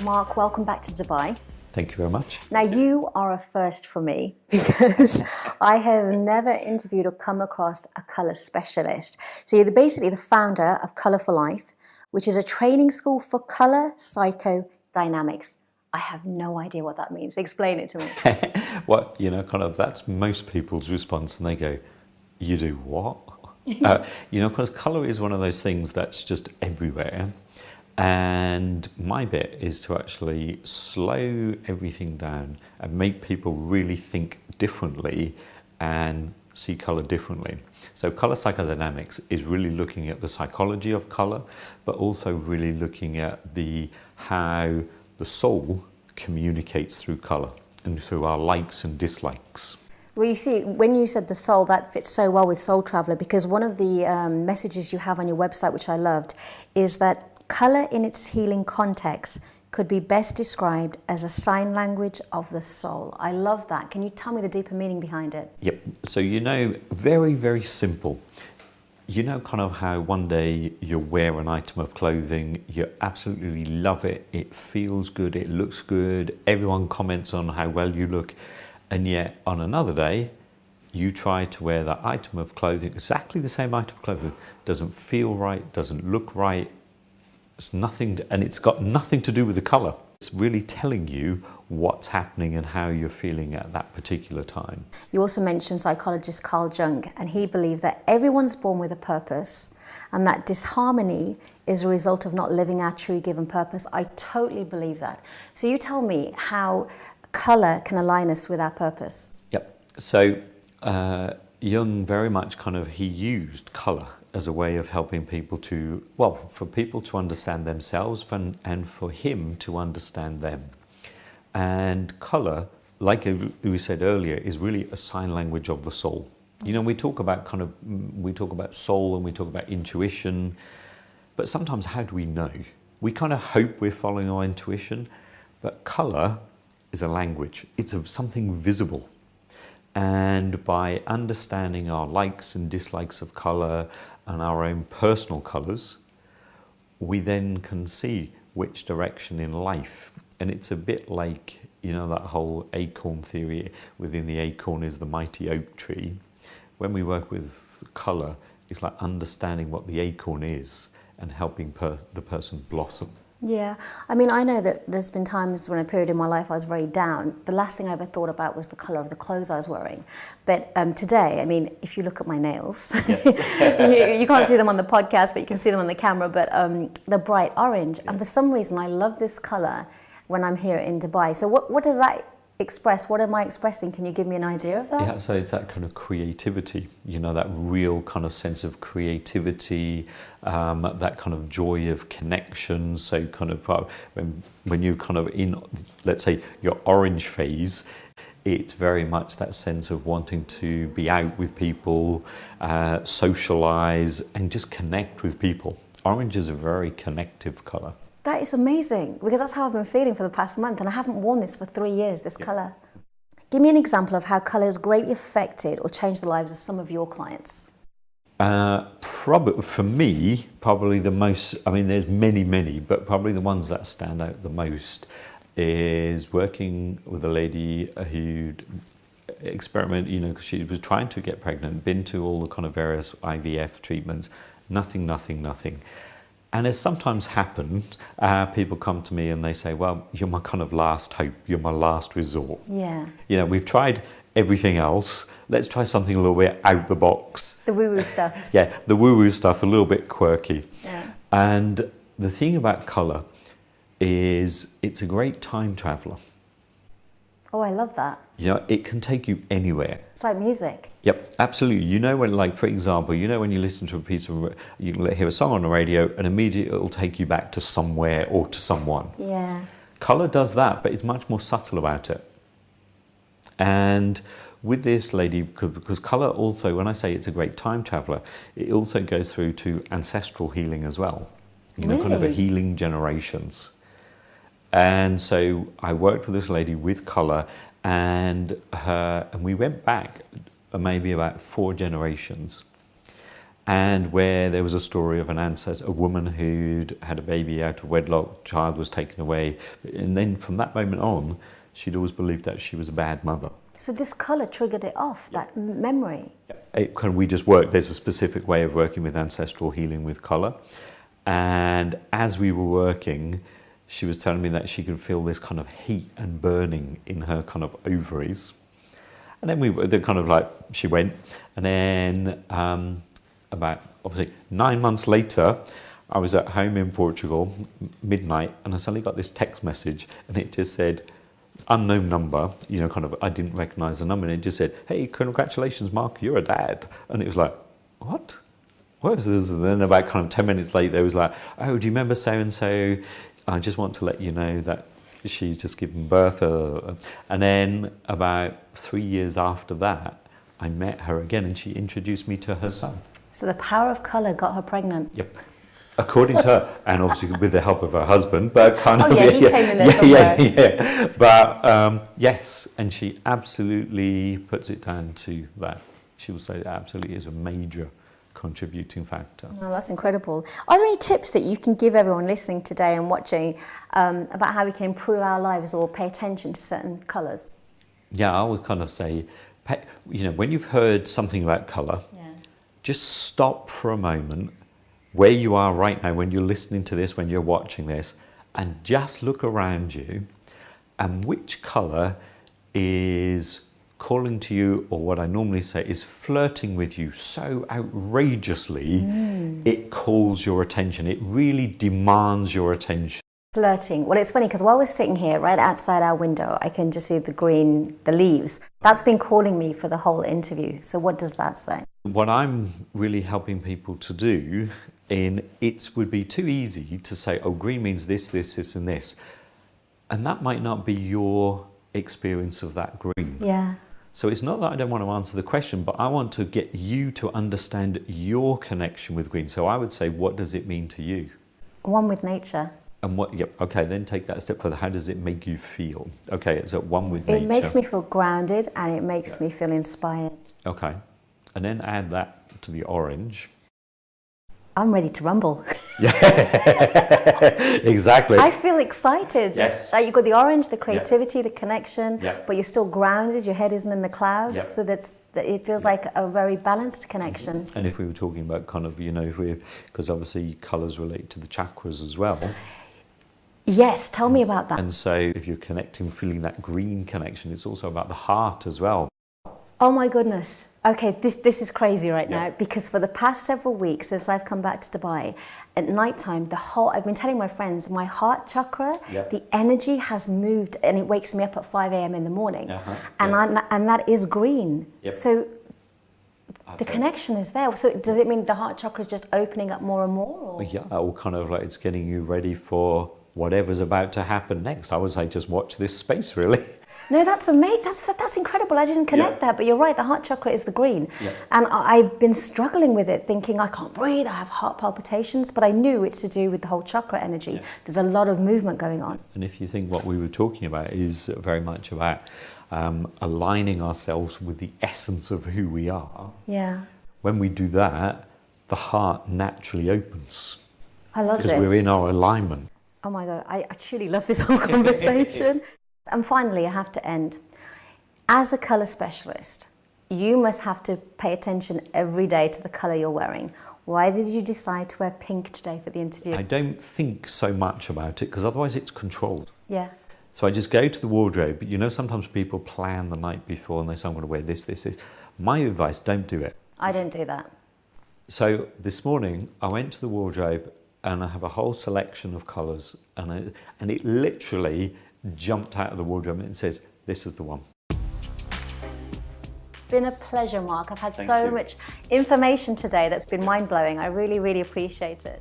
Mark, welcome back to Dubai. Thank you very much. Now, you are a first for me because I have never interviewed or come across a colour specialist. So you're basically the founder of Colour for Life, which is a training school for colour psychodynamics. I have no idea what that means. Explain it to me. Well, that's most people's response, and they go, "You do what?" Because colour is one of those things that's just everywhere. And my bit is to actually slow everything down and make people really think differently and see colour differently. So colour psychodynamics is really looking at the psychology of colour, but also really looking at how the soul communicates through colour and through our likes and dislikes. Well, you see, when you said the soul, that fits so well with Soul Traveller, because one of the messages you have on your website, which I loved, is that colour in its healing context could be best described as a sign language of the soul. I love that. Can you tell me the deeper meaning behind it? Yep. So, very, very simple. Kind of how one day you wear an item of clothing, you absolutely love it, it feels good, it looks good, everyone comments on how well you look, and yet on another day, you try to wear that item of clothing, exactly the same item of clothing, doesn't feel right, doesn't look right, it's nothing, and it's got nothing to do with the colour. It's really telling you what's happening and how you're feeling at that particular time. You also mentioned psychologist Jung, and he believed that everyone's born with a purpose and that disharmony is a result of not living our true given purpose. I totally believe that. So you tell me how colour can align us with our purpose. Yep. So Jung very much he used colour as a way of helping people for people to understand themselves and for him to understand them. And colour, like we said earlier, is really a sign language of the soul. We talk about soul and we talk about intuition, but sometimes how do we know? We hope we're following our intuition, but colour is a language. It's of something visible. And by understanding our likes and dislikes of colour and our own personal colours, we then can see which direction in life. And it's a bit like, that whole acorn theory, within the acorn is the mighty oak tree. When we work with colour, it's like understanding what the acorn is and helping the person blossom. Yeah, I mean, I know that there's been times when a period in my life I was very down. The last thing I ever thought about was the colour of the clothes I was wearing. But today, I mean, if you look at my nails, yes. you can't see them on the podcast, but you can see them on the camera, but they're bright orange. Yeah. And for some reason, I love this colour when I'm here in Dubai. So what does that express? What am I expressing? Can you give me an idea of that? Yeah, so it's that kind of creativity, that real kind of sense of creativity, that kind of joy of connection. So when you in, let's say, your orange phase, it's very much that sense of wanting to be out with people, socialise and just connect with people. Orange is a very connective colour. That is amazing, because that's how I've been feeling for the past month, and I haven't worn this for 3 years, this colour. Give me an example of how colour has greatly affected or changed the lives of some of your clients. For me, probably the most, there's many, but probably the ones that stand out the most is working with a lady who'd experimented, she was trying to get pregnant, been to all the kind of various IVF treatments, nothing. And as sometimes happened, people come to me and they say, well, you're my kind of last hope, you're my last resort. Yeah. We've tried everything else, let's try something a little bit out the box. The woo-woo stuff. Yeah, the woo-woo stuff, a little bit quirky. Yeah. And the thing about colour is it's a great time traveller. Oh, I love that. It can take you anywhere. It's like music. Yep, absolutely. When, for example, when you listen to you hear a song on the radio and immediately it'll take you back to somewhere or to someone. Yeah. Colour does that, but it's much more subtle about it. And with this lady, because colour also, when I say it's a great time traveller, it also goes through to ancestral healing as well. Really? Kind of a healing generations. And so I worked with this lady with colour, and we went back maybe about 4 generations. and where there was a story of an ancestor, a woman who'd had a baby out of wedlock, child was taken away, and then from that moment on, she'd always believed that she was a bad mother. So this colour triggered it off, that memory? We just work, there's a specific way of working with ancestral healing with colour, and as we were working, she was telling me that she could feel this kind of heat and burning in her kind of ovaries. And then they're kind of like, she went, and then about obviously 9 months later, I was at home in Portugal, midnight, and I suddenly got this text message, and it just said, unknown number, you know, kind of, I didn't recognise the number, and it just said, hey, congratulations, Mark, you're a dad. And it was like, what? What is this? And then about kind of 10 minutes later, it was like, oh, do you remember so-and-so? I just want to let you know that she's just given birth. And then about 3 years after that, I met her again, and she introduced me to her son. So the power of colour got her pregnant? Yep. According to her, and obviously with the help of her husband, but kind of... Oh yeah, he came in there somewhere. Yeah. But yes, and she absolutely puts it down to that. She will say that absolutely is a major contributing factor. Oh, that's incredible. Are there any tips that you can give everyone listening today and watching about how we can improve our lives or pay attention to certain colours? Yeah, I would kind of say, you know, when you've heard something about colour, just stop for a moment where you are right now, when you're listening to this, when you're watching this, and just look around you and which colour is calling to you, or what I normally say is flirting with you so outrageously, it calls your attention. It really demands your attention. Flirting. Well, it's funny because while we're sitting here right outside our window, I can just see the green, the leaves. That's been calling me for the whole interview. So what does that say? What I'm really helping people to do, it would be too easy to say, oh, green means this, this, this, and this. And that might not be your experience of that green. Yeah. So it's not that I don't want to answer the question, but I want to get you to understand your connection with green. So I would say, what does it mean to you? One with nature. And what, yep, okay, then take that a step further. How does it make you feel? Okay, it's at one with nature. It makes me feel grounded and it makes me feel inspired. Okay, and then add that to the orange. I'm ready to rumble. Yeah, exactly. I feel excited. Yes. Like you've got the orange, the creativity, the connection, Yep. but you're still grounded, your head isn't in the clouds, Yep. so that it feels like a very balanced connection. And if we were talking about kind of, you know, because obviously colours relate to the chakras as well. Yes, tell me about that. And so if you're connecting, feeling that green connection, it's also about the heart as well. Oh my goodness. Okay, this is crazy right now, because for the past several weeks since I've come back to Dubai, at nighttime, I've been telling my friends, my heart chakra, the energy has moved and it wakes me up at 5 a.m. in the morning. And that is green. So the connection is there. So does it mean the heart chakra is just opening up more and more? Or? Yeah, or kind of like it's getting you ready for whatever's about to happen next. I would say just watch this space, really. No, that's amazing. That's incredible. I didn't connect that, but you're right. The heart chakra is the green. And I've been struggling with it, thinking I can't breathe, I have heart palpitations, but I knew it's to do with the whole chakra energy. There's a lot of movement going on. And if you think what we were talking about is very much about aligning ourselves with the essence of who we are. Yeah. When we do that, the heart naturally opens. I love this. Because we're in our alignment. Oh my God, I truly love this whole conversation. And finally, I have to end. As a colour specialist, you must have to pay attention every day to the colour you're wearing. Why did you decide to wear pink today for the interview? I don't think so much about it, because otherwise it's controlled. Yeah. So I just go to the wardrobe. You know, sometimes people plan the night before and they say, I'm going to wear this, this, this. My advice, don't do it. I don't do that. So this morning, I went to the wardrobe and I have a whole selection of colours, and it literally jumped out of the wardrobe and it says, this is the one. Been a pleasure, Mark. I've had so much information today that's been mind-blowing. I really, really appreciate it.